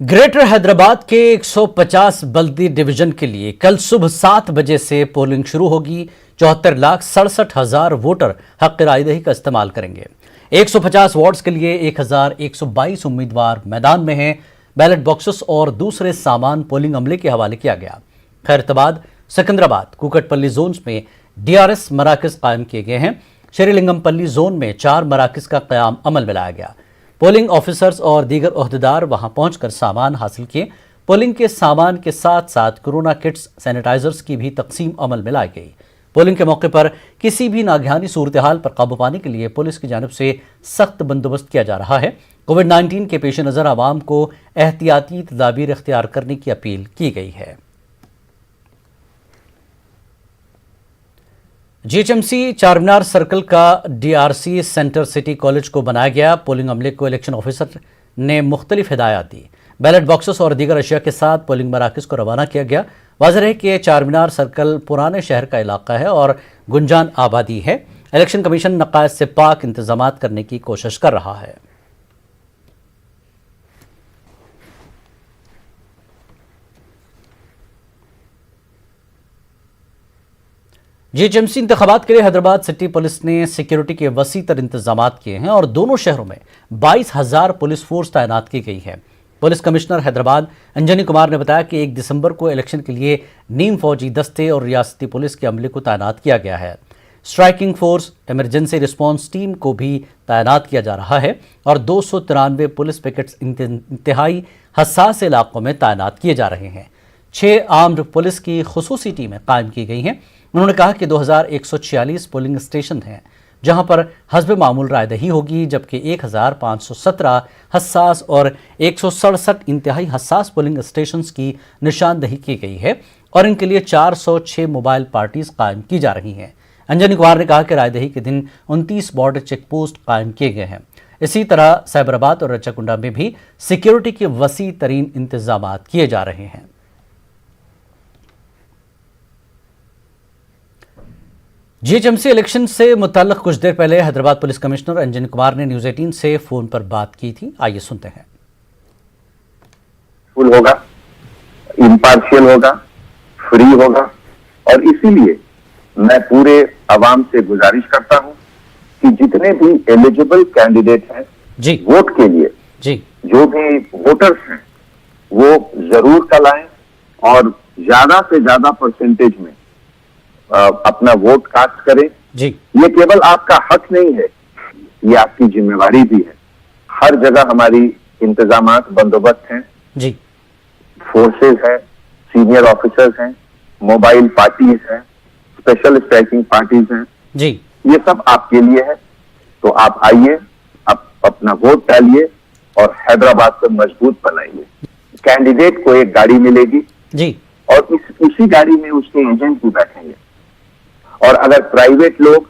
Greater Hyderabad के 150 बल्दी division के लिए कल सुबह 7 बजे से पोलिंग शुरू होगी। 74,67,000 वोटर हक रायदही का इस्तेमाल करेंगे। 150 वार्ड्स के लिए 1,122 उम्मीदवार मैदान में हैं। बैलेट बॉक्सेस और दूसरे सामान पोलिंग अमले के हवाले किया गया। खैरताबाद, सिकंदराबाद, कुकटपल्ली जोन्स में DRS मराकज कायम किए गए हैं। श्रीलिंगमपल्ली जोन में 4 मराकज का क़याम अमल में लाया गया। पोलिंग ऑफिसर्स और दीगर ओहदेदार वहां पहुंचकर सामान हासिल किए। पोलिंग के सामान के साथ साथ कोरोना किट्स, सैनिटाइजर्स की भी तकसीम अमल में लाई गई। पोलिंग के मौके पर किसी भी नागहानी सूरत हाल पर काबू पाने के लिए पुलिस की जानिब से सख्त बंदोबस्त किया जा रहा है। कोविड-19 के पेश नज़र आवाम को एहतियाती तदाबीर इख्तियार करने की अपील की गई है। GHMC चारमीनार सर्कल का DRC सेंटर सिटी कॉलेज को बनाया गया। पोलिंग अमले को इलेक्शन ऑफिसर ने मुख्तलिफ हिदायत दी। बैलेट बॉक्सेस और दीगर अशिया के साथ पोलिंग मराकज को रवाना किया गया। वाज़ेह है कि चारमीनार सर्कल पुराने शहर का इलाका है और गुंजान आबादी है। इलेक्शन कमीशन नक़ायद से पाक इंतजामात करने की कोशिश कर रहा है। GHMC इंतखाबात के लिए हैदराबाद सिटी पुलिस ने सिक्योरिटी के वसी तर इंतजाम किए हैं और दोनों शहरों में 22,000 पुलिस फोर्स तैनात की गई है। पुलिस कमिश्नर हैदराबाद अंजनी कुमार ने बताया कि 1 दिसंबर को इलेक्शन के लिए नीम फौजी दस्ते और रियासती पुलिस के अमले को तैनात किया गया है। Striking force, emergency response team को भी तैनात किया जा रहा है और 293 पुलिस पिकेट्स इंतहाई हसास इलाकों में तैनात किए जा रहे हैं। 6 आर्म्ड पुलिस की खुसूसी टीमें कायम की गई हैं। उन्होंने कहा कि 2146 पोलिंग स्टेशन हैं जहां पर हस्ब मामूल रायदही होगी, जबकि 1517 हसास और 167 इंतहाई हसास पोलिंग स्टेशंस की निशानदही की गई है और इनके लिए 406 मोबाइल पार्टीज कायम की जा रही हैं। अंजनी कुमार ने कहा कि रायदही के दिन 29 बॉर्डर चेक पोस्ट कायम किए गए हैं। इसी तरह साइबराबाद और रच्चाकुंडा में भी सिक्योरिटी के वसी तरीन इंतजाम किए जा रहे हैं। GHMC इलेक्शन से मुताल्लिक कुछ देर पहले हैदराबाद पुलिस कमिश्नर अंजनी कुमार ने न्यूज़ 18 से फोन पर बात की थी। आइए सुनते हैं। फुल होगा, इम्पार्शियल होगा, फ्री होगा और इसीलिए मैं पूरे अवाम से गुजारिश करता हूं कि जितने भी एलिजिबल कैंडिडेट हैं जी वोट के लिए जी जो भी वोटर्स हैं वो जरूर कल आएं और ज्यादा से ज्यादा परसेंटेज में अपना वोट कास्ट करें। जी ये केवल आपका हक नहीं है, ये आपकी जिम्मेवारी भी है। हर जगह हमारी इंतजामात बंदोबस्त हैं, जी फोर्सेस हैं, सीनियर ऑफिसर्स हैं, मोबाइल पार्टीज हैं, स्पेशल स्ट्राइकिंग पार्टीज हैं। जी ये सब आपके लिए है। तो आप आइए, आप अपना वोट डालिए और हैदराबाद को मजबूत बनाइए। कैंडिडेट को एक गाड़ी मिलेगी जी और उसी गाड़ी में उसके एजेंट भी बैठेंगे। और अगर प्राइवेट लोग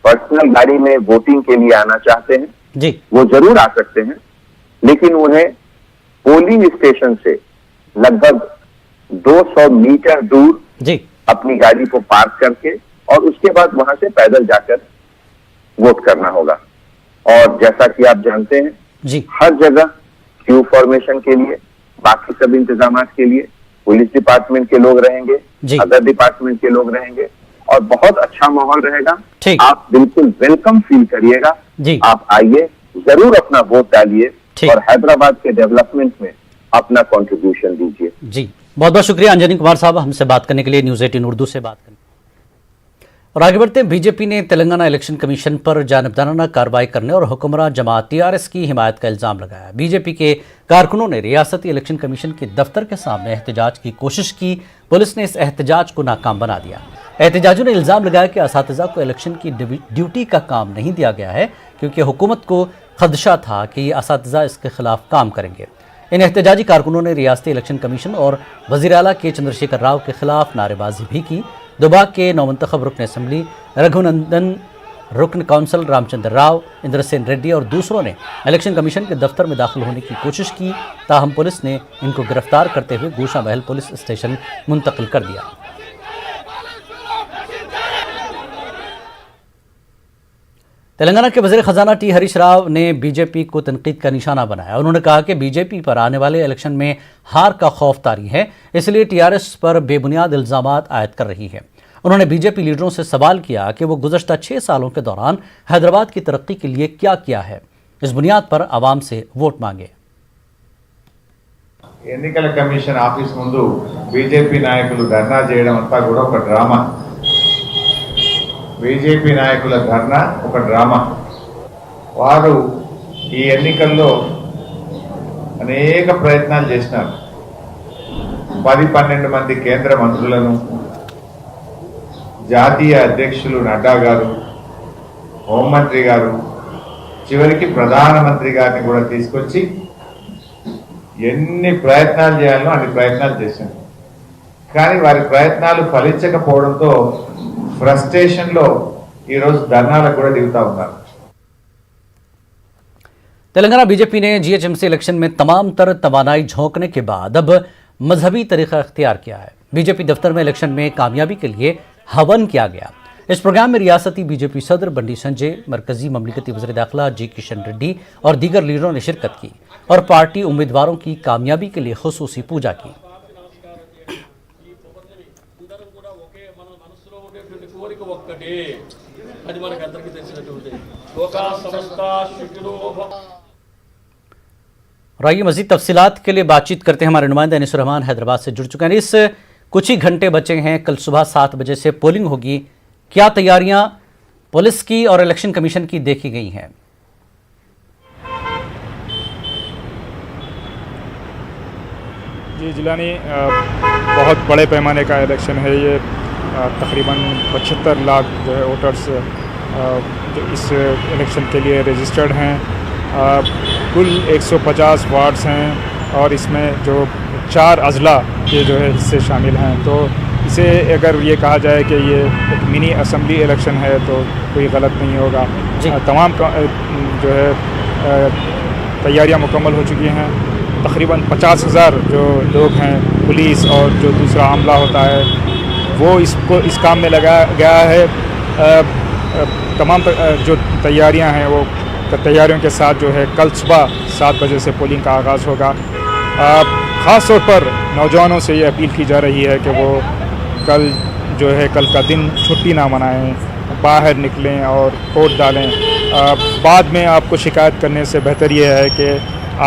पर्सनल गाड़ी में वोटिंग के लिए आना चाहते हैं जी वो जरूर आ सकते हैं, लेकिन उन्हें पोलिंग स्टेशन से लगभग 200 मीटर दूर जी अपनी गाड़ी को पार्क करके और उसके बाद वहां से पैदल जाकर वोट करना होगा। और जैसा कि आप जानते हैं जी हर जगह क्यू फॉर्मेशन के लिए, बाकी सब इंतजाम के लिए पुलिस डिपार्टमेंट के लोग रहेंगे, जी। अदर डिपार्टमेंट के लोग रहेंगे और बहुत अच्छा माहौल रहेगा। ठीक। आप बिल्कुल वेलकम फील करिएगा। जी आप आइए, जरूर अपना वोट डालिए ठीक। और हैदराबाद के डेवलपमेंट में अपना कंट्रीब्यूशन दीजिए। जी बहुत बहुत शुक्रिया अंजनी कुमार साहब हमसे बात करने के लिए, न्यूज़ 18 उर्दू से बात करने। और आगे बढ़ते हैं। बीजेपी ने तेलंगाना इलेक्शन कमीशन पर जानिबदाराना कार्रवाई करने और हुक्मरान जमात TRS की हिमायत का इल्जाम लगाया। बीजेपी के कारकुनों ने रियासती इलेक्शन कमीशन के दफ्तर के सामने एहतजाज की कोशिश की। पुलिस ने इस एहतजाज को नाकाम बना दिया। एहतजाजों ने इल्जाम लगाया कि असातिज़ा को इलेक्शन की ड्यूटी का काम नहीं दिया गया है क्योंकि हुकूमत को खदशा था कि ये असातिज़ा इसके खिलाफ काम करेंगे। इन एहतजाजी कारकुनों ने रियासती इलेक्शन कमीशन और वज़ीर आला के चंद्रशेखर राव के खिलाफ नारेबाजी भी की। दुबाग के नौमंतखब रुकन असम्बली रघुनंदन, रुकन काउंसिल रामचंद्र राव, इंद्रसेन रेड्डी और दूसरों ने इलेक्शन कमीशन के दफ्तर में दाखिल होने की कोशिश की, ताहम पुलिस ने इनको गिरफ्तार करते हुए गोशा महल पुलिस स्टेशन मुंतकिल कर दिया। तेलंगाना के वज़ीर ख़जाना टी हरीश राव ने बीजेपी को तनकीद का निशाना बनाया। उन्होंने कहा कि बीजेपी पर आने वाले इलेक्शन में हार का खौफ तारी है, इसलिए टीआरएस पर बेबुनियाद इल्ज़ामात आयद कर रही है। उन्होंने बीजेपी लीडरों से सवाल किया कि वो गुज़श्ता 6 सालों के दौरान हैदराबाद की तरक्की के लिए क्या किया है। इस बुनियाद पर आवाम से वोट मांगे। ఎన్నికల కమిషన్ ఆఫీస్ ముందు బీజేపీ నాయకులు ధర్నా చేయడం అంతా కూడా ఒక డ్రామా. బీజేపీ నాయకుల ధర్నా ఒక డ్రామా. వారు ఈ ఎన్నికల్లో అనేక ప్రయత్నాలు చేసినారు. 10-12 మంది కేంద్ర మంత్రులను, జాతీయ అధ్యక్షులు నడ్డా గారు, హోంమంత్రి గారు, చివరికి ప్రధానమంత్రి గారిని కూడా తీసుకొచ్చి ఎన్ని ప్రయత్నాలు చేయాలో అన్ని ప్రయత్నాలు చేశారు. కానీ వారి ప్రయత్నాలు ఫలించకపోవడంతో ఫ్రస్ట్రేషన్లో ఈరోజు ధర్నాలకు కూడా దిగుతా ఉన్నారు. तेलंगाना बीजेपी ने जीएचएमसी इलेक्शन में तमाम तर तवानाई झोंकने के बाद अब मजहबी तरीका अख्तियार किया है। बीजेपी दफ्तर में इलेक्शन में कामयाबी के लिए हवन किया गया। इस प्रोग्राम में रियासती बीजेपी सदर बंडी संजय, मरकजी ममलिकती वज़ीर दाखिला जी किशन रेड्डी और दीगर लीडरों ने शिरकत की और पार्टी उम्मीदवारों की कामयाबी के लिए खुसूसी पूजा की। और आइए मज़ीद तफसीलात के लिए बातचीत करते हैं। हमारे नुमाइंदा अनीस रहमान हैदराबाद से जुड़ चुके हैं। इस कुछ ही घंटे बचे हैं, कल सुबह 7 बजे से पोलिंग होगी। क्या तैयारियां पुलिस की और इलेक्शन कमीशन की देखी गई हैं? जी जिलानी, बहुत बड़े पैमाने का इलेक्शन है ये। तकरीबन 75 लाख जो है वोटर्स जो इस इलेक्शन के लिए रजिस्टर्ड हैं। कुल 150 वार्ड्स हैं और इसमें जो 4 अजला के जो है हिस्से शामिल हैं। तो इसे अगर ये कहा जाए कि ये एक मिनी असम्बली इलेक्शन है तो कोई गलत नहीं होगा। तमाम जो है तैयारियां मुकम्मल हो चुकी हैं। तकरीबन 50,000 जो लोग हैं, पुलिस और जो दूसरा अमला होता है वो इस काम में लगाया गया है। तमाम जो तैयारियां हैं वो तैयारियों के साथ जो है कल सुबह 7 बजे से पोलिंग का आगाज़ होगा। ख़ास तौर पर नौजवानों से ये अपील की जा रही है कि वो कल जो है कल का दिन छुट्टी ना मनाएं, बाहर निकलें और वोट डालें। बाद में आपको शिकायत करने से बेहतर ये है कि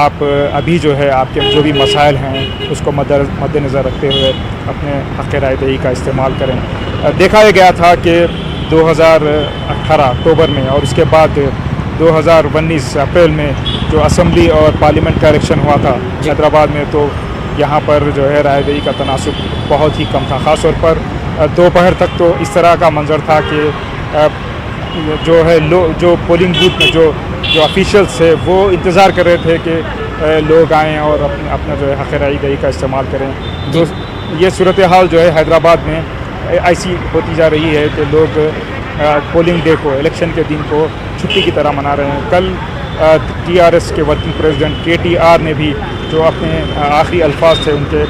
आप अभी जो है आपके जो भी मसाइल हैं उसको मद्देनज़र रखते हुए अपने हक़ राय दही का इस्तेमाल करें। देखा गया था कि 2018 अक्टूबर में और उसके बाद 2019 अप्रैल में जो असम्बली और पार्लियामेंट का इलेक्शन हुआ था हैदराबाद में, तो यहाँ पर जो है राय दही का तनासुब बहुत ही कम था। ख़ास तौर पर दोपहर तक तो इस तरह का मंजर था कि जो है जो पोलिंग बूथ में जो ऑफिशियल्स है वो इंतज़ार कर रहे थे कि लोग आएँ और अपना जो है हक़ राय दही का इस्तेमाल करें। तो ये सूरत हाल जो है हैदराबाद में ऐसी होती जा रही है कि लोग पोलिंग डे को, इलेक्शन के दिन को छुट्टी की तरह मना रहे हैं। कल टीआरएस के वर्किंग प्रेसिडेंट केटीआर ने भी जो अपने आखिरी अल्फाज थे उनके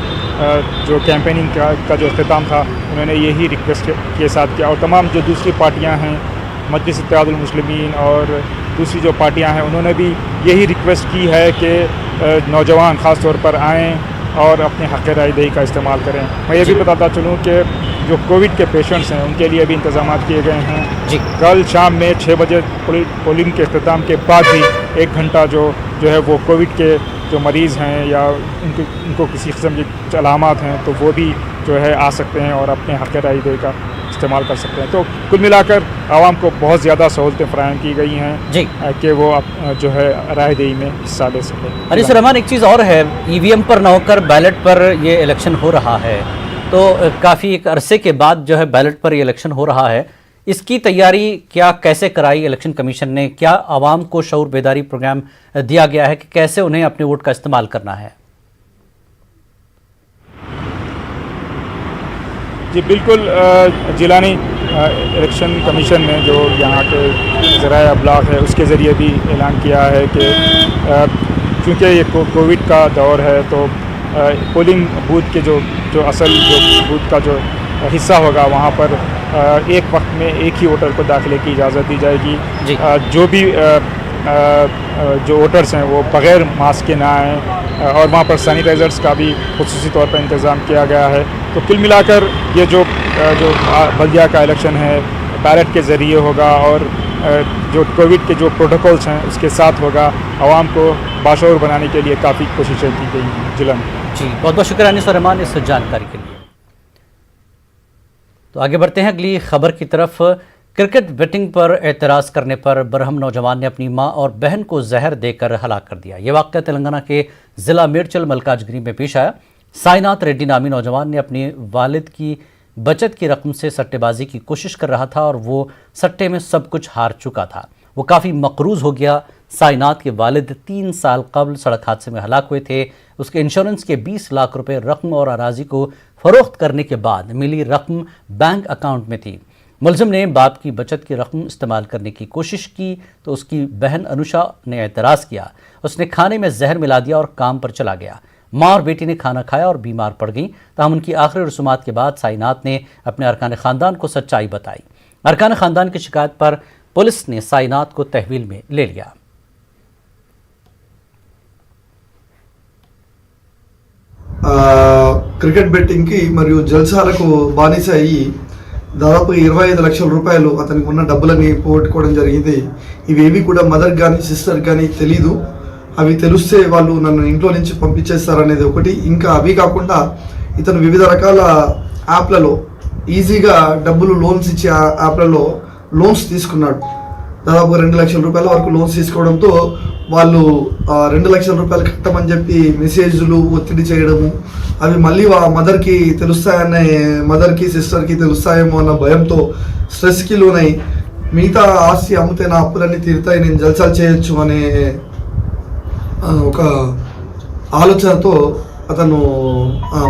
जो कैंपेनिंग का जो अख्तिताम था, उन्होंने यही रिक्वेस्ट के साथ किया। और तमाम जो दूसरी पार्टियां हैं, मजलिस इत्तेहादुल मुस्लिमीन और दूसरी जो पार्टियां हैं, उन्होंने भी यही रिक्वेस्ट की है कि नौजवान ख़ास तौर पर आएँ और अपने हक़ राय दही का इस्तेमाल करें। मैं ये भी बताता चलूँ कि जो कोविड के पेशेंट्स हैं उनके लिए भी इंतजाम किए गए हैं। कल शाम में 6 बजे पोलिंग के अख्तिताम के बाद भी 1 घंटा जो है वो कोविड के जो मरीज़ हैं या उनको किसी किस्म की अलामात हैं तो वो भी जो है आ सकते हैं और अपने हक़ राय दही का इस्तेमाल कर सकते हैं। तो कुल मिलाकर आवाम को बहुत ज़्यादा सहूलतें फराहम की गई हैं कि वो जो है राय दही में हिस्सा ले सकें। अनीस रहमान, एक चीज़ और है, ईवीएम पर न होकर बैलेट पर ये इलेक्शन हो रहा है, तो काफ़ी एक अरसे के बाद जो है बैलेट पर ये इलेक्शन हो रहा है। इसकी तैयारी क्या कैसे कराई इलेक्शन कमीशन ने? क्या आवाम को शऊर बेदारी प्रोग्राम दिया गया है कि कैसे उन्हें अपने वोट का इस्तेमाल करना है? जी बिल्कुल, जिलानी इलेक्शन कमीशन ने जो यहाँ के ज़राए अबलाग है उसके ज़रिए भी ऐलान किया है कि चूँकि ये कोविड का दौर है तो पोलिंग बूथ के जो असल जो बूथ का जो हिस्सा होगा वहाँ पर एक वक्त में एक ही वोटर को दाखिले की इजाज़त दी जाएगी। जी। जो भी जो वोटर्स हैं वो बग़ैर मास्क के ना आएँ और वहाँ पर सैनिटाइज़र्स का भी खुसूसी तौर पर इंतज़ाम किया गया है। तो कुल मिलाकर ये जो बल्दिया का इलेक्शन है बैलेट के ज़रिए होगा और जो कोविड के जो प्रोटोकॉल्स हैं उसके साथ होगा। आवाम को बाशऊर बनाने के लिए काफ़ी कोशिशें की गई हैं जिला में। जी, बहुत बहुत शुक्रिया अनीस और रहमान इस जानकारी के लिए। तो आगे बढ़ते हैं अगली खबर की तरफ। क्रिकेट बेटिंग पर एतराज़ करने पर बरहम नौजवान ने अपनी मां और बहन को जहर देकर हलाक कर दिया। ये वाक़या तेलंगाना के ज़िला मेडचल मलकाजगिरी में पेश आया। साईनाथ रेड्डी नामी नौजवान ने अपने वालिद की बचत की रकम से सट्टेबाजी की कोशिश कर रहा था और वो सट्टे में सब कुछ हार चुका था। वो काफ़ी मकरूज़ हो गया। साईनाथ के वालिद 3 साल कबल सड़क हादसे में हलाक हुए थे। उसके इंश्योरेंस के 20 लाख रुपए रकम और अराजी को फरोख्त करने के बाद मिली रकम बैंक अकाउंट में थी। मुलजिम ने बाप की बचत की रकम इस्तेमाल करने की कोशिश की तो उसकी बहन अनुषा ने एतराज़ किया। उसने खाने में जहर मिला दिया और काम पर चला गया। माँ और बेटी ने खाना खाया और बीमार पड़ गईं। ताहम उनकी आखिरी रसूमात के बाद साईनाथ ने अपने अरकान ख़ानदान को सच्चाई बताई। अरकान ख़ानदान की शिकायत पर पुलिस ने साईनाथ को तहवील में ले लिया। క్రికెట్ బెట్టింగ్కి మరియు జల్సాలకు బానిస అయ్యి దాదాపు 25 లక్షల రూపాయలు అతనికి ఉన్న డబ్బులని పోగొట్టుకోవడం జరిగింది. ఇవేవి కూడా మదర్ కానీ సిస్టర్ కానీ తెలీదు. అవి తెలిస్తే వాళ్ళు నన్ను ఇంట్లో నుంచి పంపించేస్తారనేది ఒకటి. ఇంకా అవి కాకుండా ఇతను వివిధ రకాల యాప్లలో ఈజీగా డబ్బులు లోన్స్ ఇచ్చే యాప్లలో లోన్స్ తీసుకున్నాడు. దాదాపు 2 లక్షల రూపాయల వరకు లోన్స్ తీసుకోవడంతో వాళ్ళు 2 లక్షల రూపాయలు కట్టమని చెప్పి మెసేజ్లు ఒత్తిడి చేయడము, అవి మళ్ళీ మదర్కి తెలుస్తాయనే మదర్కి సిస్టర్కి తెలుస్తాయేమో అన్న భయంతో స్ట్రెస్కి లోనై మిగతా ఆస్తి అమ్మితే నా అప్పులన్నీ తీరుతాయి, నేను జల్సాలు చేయొచ్చు అనే ఒక ఆలోచనతో అతను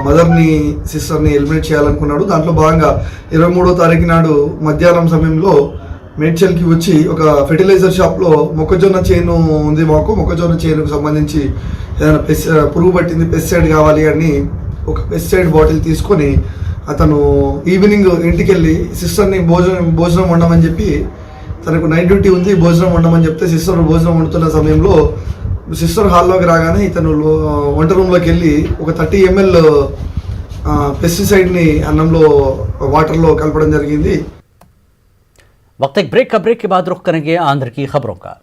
మదర్ని సిస్టర్ని ఎలిమినేట్ చేయాలనుకున్నాడు. దాంట్లో భాగంగా 23వ తారీఖు నాడు మధ్యాహ్నం సమయంలో మేడ్చల్కి వచ్చి ఒక ఫెర్టిలైజర్ షాప్లో మొక్కజొన్న చేను ఉంది, మాకు మొక్కజొన్న చేనుకు సంబంధించి ఏదైనా పురుగు పట్టింది, పెస్టిసైడ్ కావాలి అని ఒక పెస్టిసైడ్ బాటిల్ తీసుకొని అతను ఈవినింగ్ ఇంటికి వెళ్ళి సిస్టర్ని భోజనం వండమని చెప్పి, తనకు నైట్ డ్యూటీ ఉంది భోజనం వండమని చెప్తే సిస్టర్ భోజనం వండుతున్న సమయంలో సిస్టర్ హాల్లోకి రాగానే ఇతను వంట రూమ్లోకి వెళ్ళి ఒక 30 ml పెస్టిసైడ్ని అన్నంలో వాటర్లో కలపడం జరిగింది. वक्त एक ब्रेक का ब्रेक के बाद रुख करेंगे आंध्र की खबरों का।